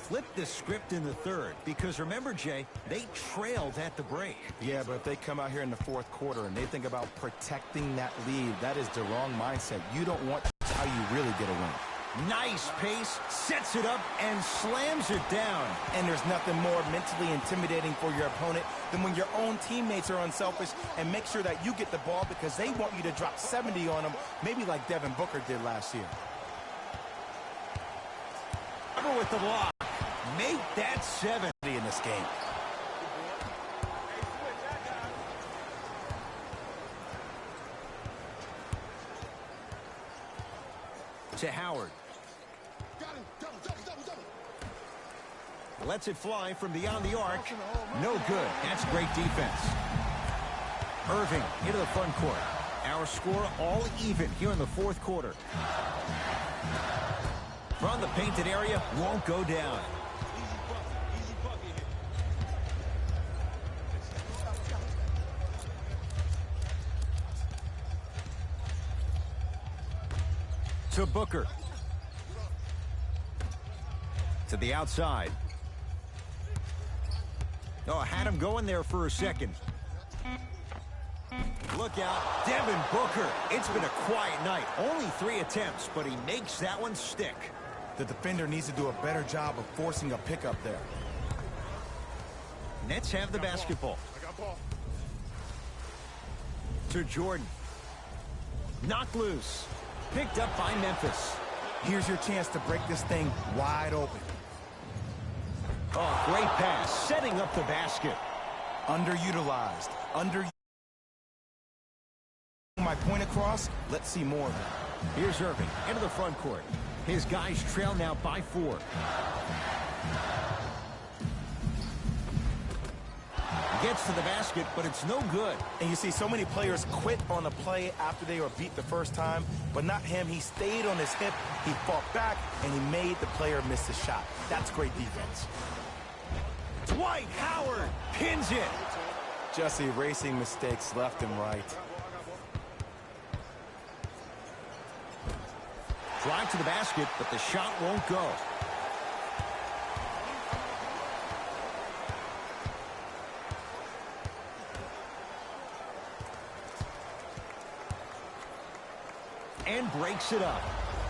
flipped the script in the third because remember, Jay, they trailed at the break. Yeah, but if they come out here in the fourth quarter and they think about protecting that lead, that is the wrong mindset. You don't want how you really get a win. Nice pace, sets it up, and slams it down. And there's nothing more mentally intimidating for your opponent than when your own teammates are unselfish and make sure that you get the ball because they want you to drop 70 on them, maybe like Devin Booker did last year. With the block. Make that 70 in this game. To Howard. Lets it fly from beyond the arc. No good. That's great defense. Irving into the front court. Our score all even here in the fourth quarter. From the painted area, won't go down. To Booker. To the outside. Oh, had him going there for a second. Look out, Devin Booker. It's been a quiet night. Only 3 attempts, but he makes that one stick. The defender needs to do a better job of forcing a pickup there. Nets have the basketball. To Jordan. Knocked loose. Picked up by Memphis. Here's your chance to break this thing wide open. Oh, great pass. Setting up the basket. Underutilized. My point across. Let's see more of it. Here's Irving into the front court. His guys trail now by 4. Gets to the basket, but it's no good. And you see so many players quit on a play after they were beat the first time, but not him. He stayed on his hip, he fought back, and he made the player miss the shot. That's great defense. Dwight Howard pins it. Just erasing mistakes left and right. Drive to the basket, but the shot won't go. And breaks it up.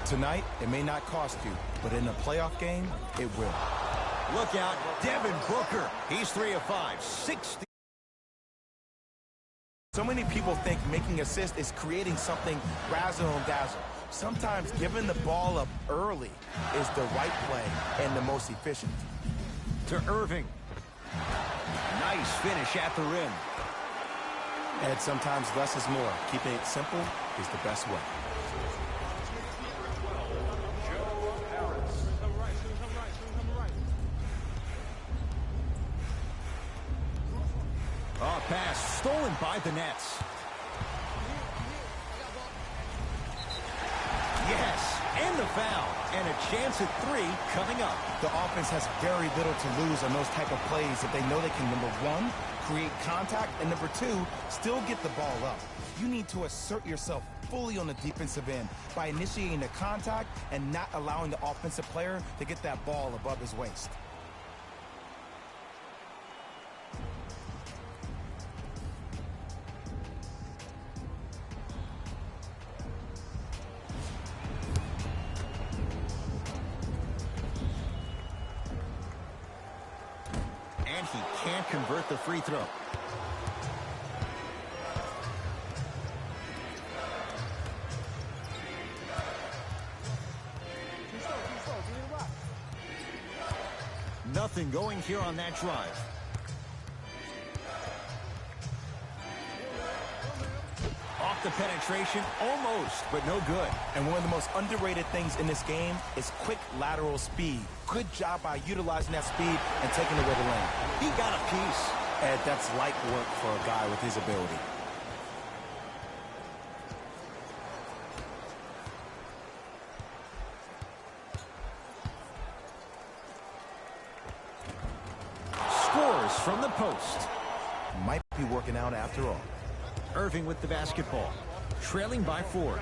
Tonight, it may not cost you, but in a playoff game, it will. Look out, Devin Booker. He's 3 of 5, 60. So many people think making assists is creating something razzle and dazzle. Sometimes giving the ball up early is the right play and the most efficient. To Irving. Nice finish at the rim. And sometimes less is more. Keeping it simple is the best way. Oh, pass stolen by the Nets. Yes, and the foul. And a chance at 3 coming up. The offense has very little to lose on those type of plays if they know they can, number 1, create contact, and number 2, still get the ball up. You need to assert yourself fully on the defensive end by initiating the contact and not allowing the offensive player to get that ball above his waist. And he can't convert the free throw. Nothing going here on that drive. Off the penetration, almost, but no good. And one of the most underrated things in this game is quick lateral speed. Good job by utilizing that speed and taking away the lane. He got a piece. And that's light work for a guy with his ability. Scores from the post. Might be working out after all. Irving with the basketball. Trailing by 4.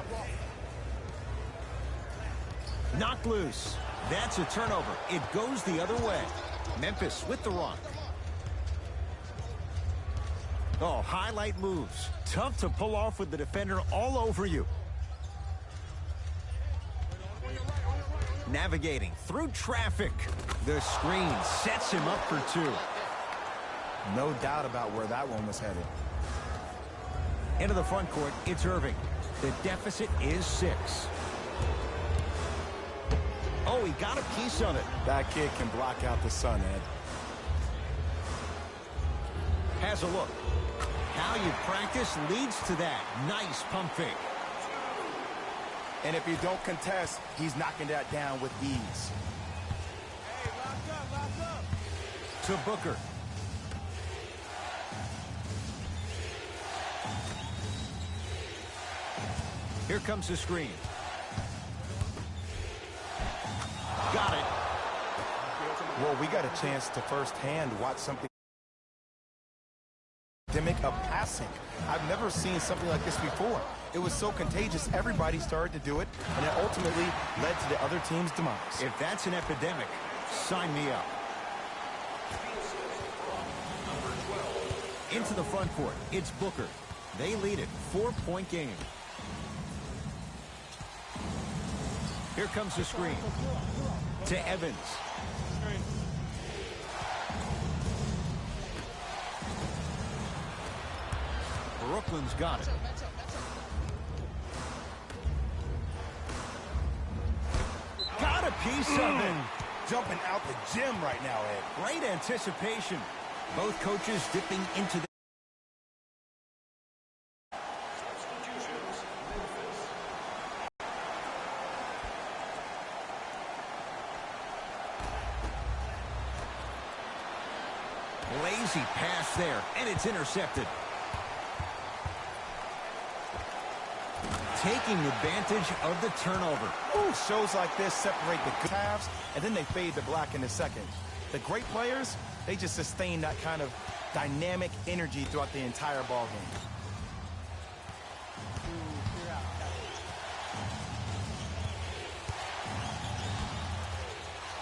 Knocked loose. That's a turnover. It goes the other way. Memphis with the rock. Oh, highlight moves. Tough to pull off with the defender all over you. Navigating through traffic. The screen sets him up for two. No doubt about where that one was headed. Into the front court, it's Irving. The deficit is 6. Oh, he got a piece of it. That kid can block out the sun, Ed. Has a look. How you practice leads to that. Nice pump fake. And if you don't contest, he's knocking that down with ease. Hey, lock up. To Booker. Here comes the screen. Got it. Well, we got a chance to firsthand watch something of passing. I've never seen something like this before. It was so contagious, everybody started to do it, and it ultimately led to the other team's demise. If that's an epidemic, sign me up. Into the front court, it's Booker. They lead it, 4-point game. Here comes the screen. To Evans. Brooklyn's got it. Got a piece of it. Jumping out the gym right now, Ed. Great anticipation. Both coaches dipping into the... Lazy pass there, and it's intercepted. Taking advantage of the turnover. Ooh, shows like this separate the good halves, and then they fade to black in a second. The great players, they just sustain that kind of dynamic energy throughout the entire ball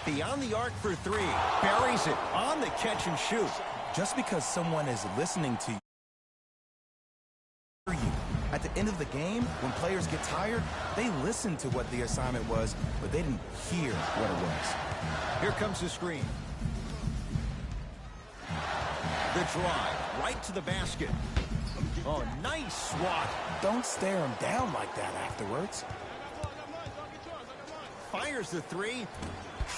game. Beyond the arc for 3. Buries it on the catch and shoot. Just because someone is listening to you, at the end of the game, when players get tired, they listen to what the assignment was, but they didn't hear what it was. Here comes the screen. The drive, right to the basket. Oh, nice swat. Don't stare him down like that afterwards. Fires the 3.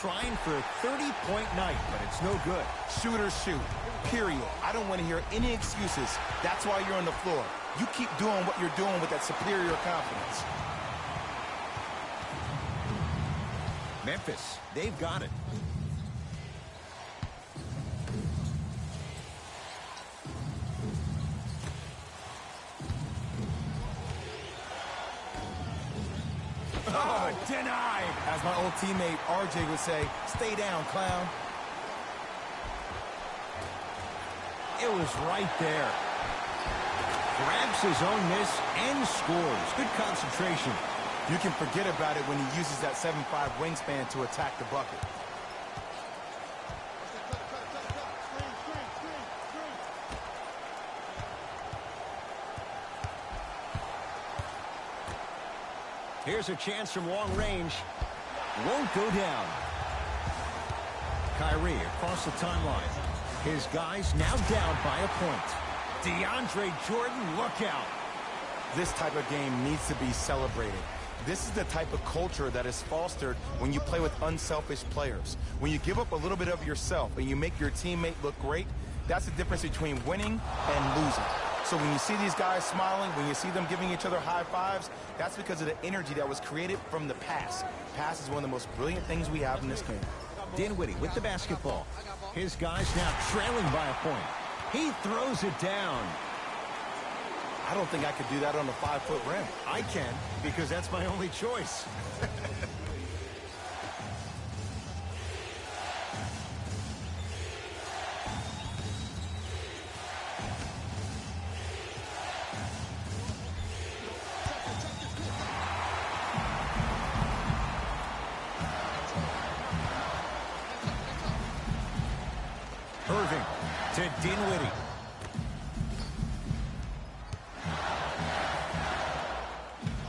Trying for a 30-point night, but it's no good. Shooters shoot, period. I don't want to hear any excuses. That's why you're on the floor. You keep doing what you're doing with that superior confidence. Memphis, they've got it. Oh, denied. As my old teammate RJ would say, stay down, clown. It was right there. Grabs his own miss and scores. Good concentration. You can forget about it when he uses that 7'5" wingspan to attack the bucket. Here's a chance from long range. Won't go down. Kyrie across the timeline. His guys now down by a point. DeAndre Jordan, look out. This type of game needs to be celebrated. This is the type of culture that is fostered when you play with unselfish players. When you give up a little bit of yourself and you make your teammate look great, that's the difference between winning and losing. So when you see these guys smiling, when you see them giving each other high fives, that's because of the energy that was created from the pass. Pass is one of the most brilliant things we have in this game. Dinwiddie with the basketball. His guys now trailing by a point. He throws it down. I don't think I could do that on a 5-foot rim. I can, because that's my only choice. Irving to Dinwiddie.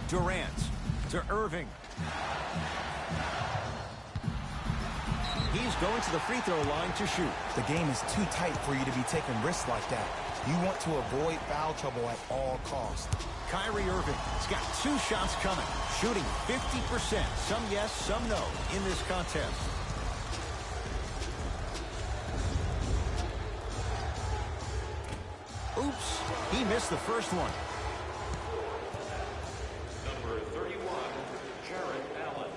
Durant to Irving. He's going to the free throw line to shoot. The game is too tight for you to be taking risks like that. You want to avoid foul trouble at all costs. Kyrie Irving has got 2 shots coming, shooting 50%. Some yes, some no in this contest. Oops, he missed the first one. Number 31, Jared Allen.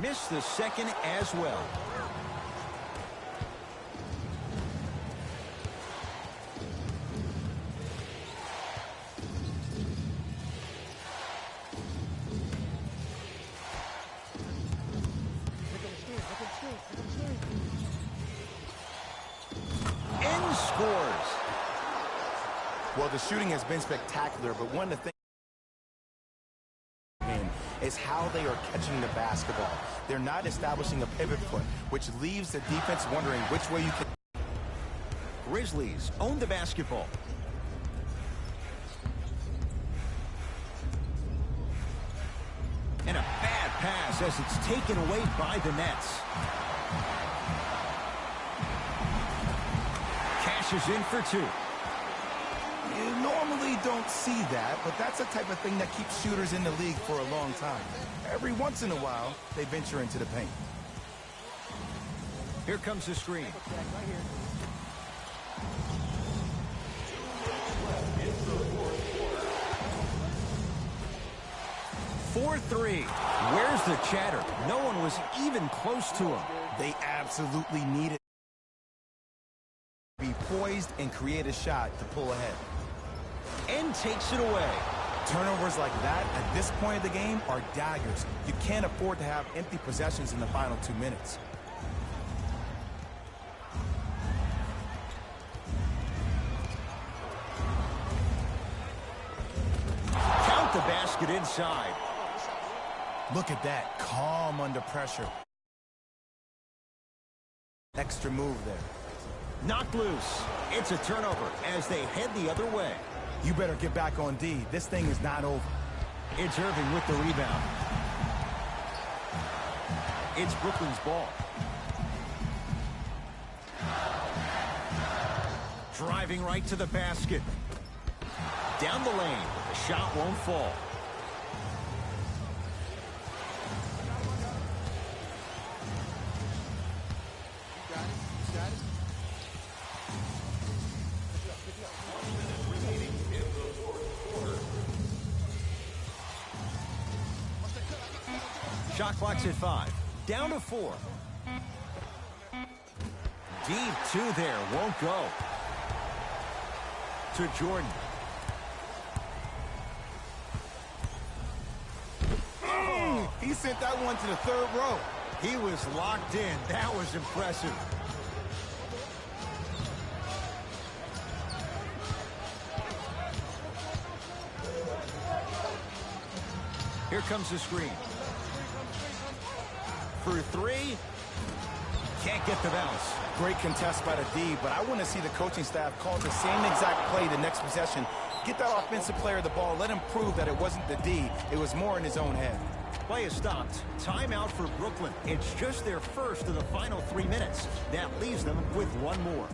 Missed the second as well. And scores. Well, the shooting has been spectacular, but one of the things is how they are catching the basketball. They're not establishing a pivot foot, which leaves the defense wondering which way you can. Grizzlies own the basketball. And a bad pass as it's taken away by the Nets. Cashes in for 2. You normally don't see that, but that's the type of thing that keeps shooters in the league for a long time. Every once in a while, they venture into the paint. Here comes the screen. 4-3. Where's the chatter? No one was even close to him. They absolutely need it. Be poised and create a shot to pull ahead. And takes it away. Turnovers like that at this point of the game are daggers. You can't afford to have empty possessions in the final 2 minutes. Count the basket inside. Look at that, calm under pressure. Extra move there. Knocked loose. It's a turnover as they head the other way. You better get back on D. This thing is not over. It's Irving with the rebound. It's Brooklyn's ball. Driving right to the basket. Down the lane. The shot won't fall. Shot clock's at 5. Down to 4. Deep 2 there. Won't go. To Jordan. He sent that one to the 3rd row. He was locked in. That was impressive. Here comes the screen. For 3. Can't get the bounce. Great contest by the D, but I want to see the coaching staff call the same exact play the next possession. Get that offensive player the ball. Let him prove that it wasn't the D. It was more in his own head. Play is stopped. Timeout for Brooklyn. It's just their first of the final 3 minutes. That leaves them with 1 more.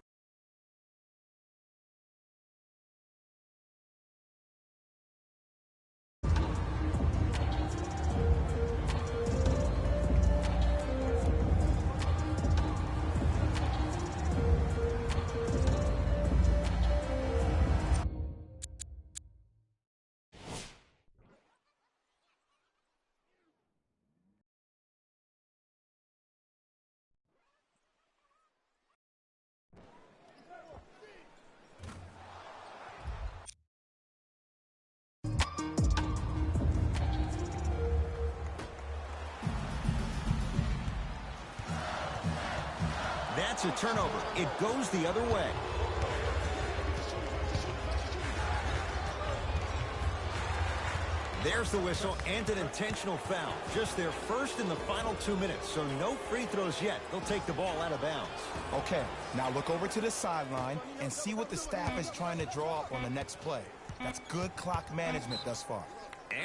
That's a turnover. It goes the other way. There's the whistle and an intentional foul. Just their first in the final 2 minutes, so no free throws yet. They'll take the ball out of bounds. Okay, now look over to the sideline and see what the staff is trying to draw up on the next play. That's good clock management thus far.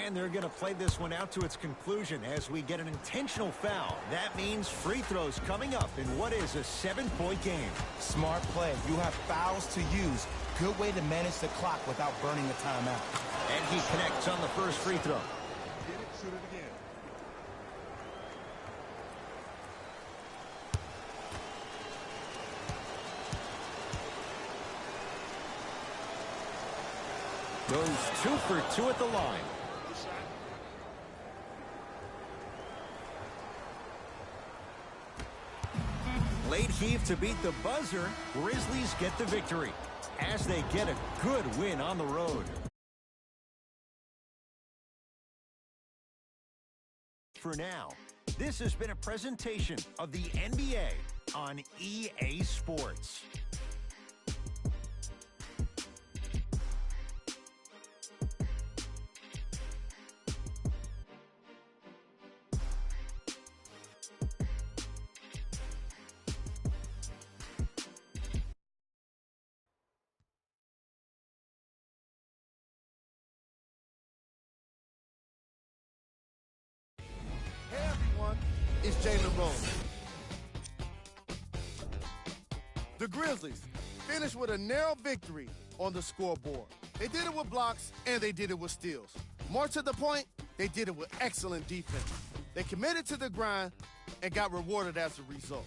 And they're going to play this one out to its conclusion as we get an intentional foul. That means free throws coming up in what is a 7-point game. Smart play. You have fouls to use. Good way to manage the clock without burning a timeout. And he connects on the first free throw. Get it, shoot it again. Goes 2 for 2 at the line. Late heave to beat the buzzer. Grizzlies get the victory as they get a good win on the road. For now, this has been a presentation of the NBA on EA Sports. It's Jalen Rose. The Grizzlies finished with a narrow victory on the scoreboard. They did it with blocks, and they did it with steals. More to the point, they did it with excellent defense. They committed to the grind and got rewarded as a result.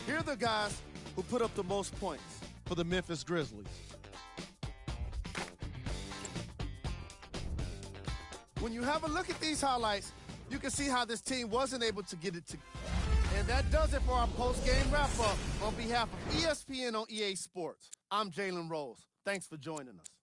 Here are the guys who put up the most points for the Memphis Grizzlies. When you have a look at these highlights, you can see how this team wasn't able to get it together. And that does it for our post-game wrap-up. On behalf of ESPN on EA Sports, I'm Jalen Rose. Thanks for joining us.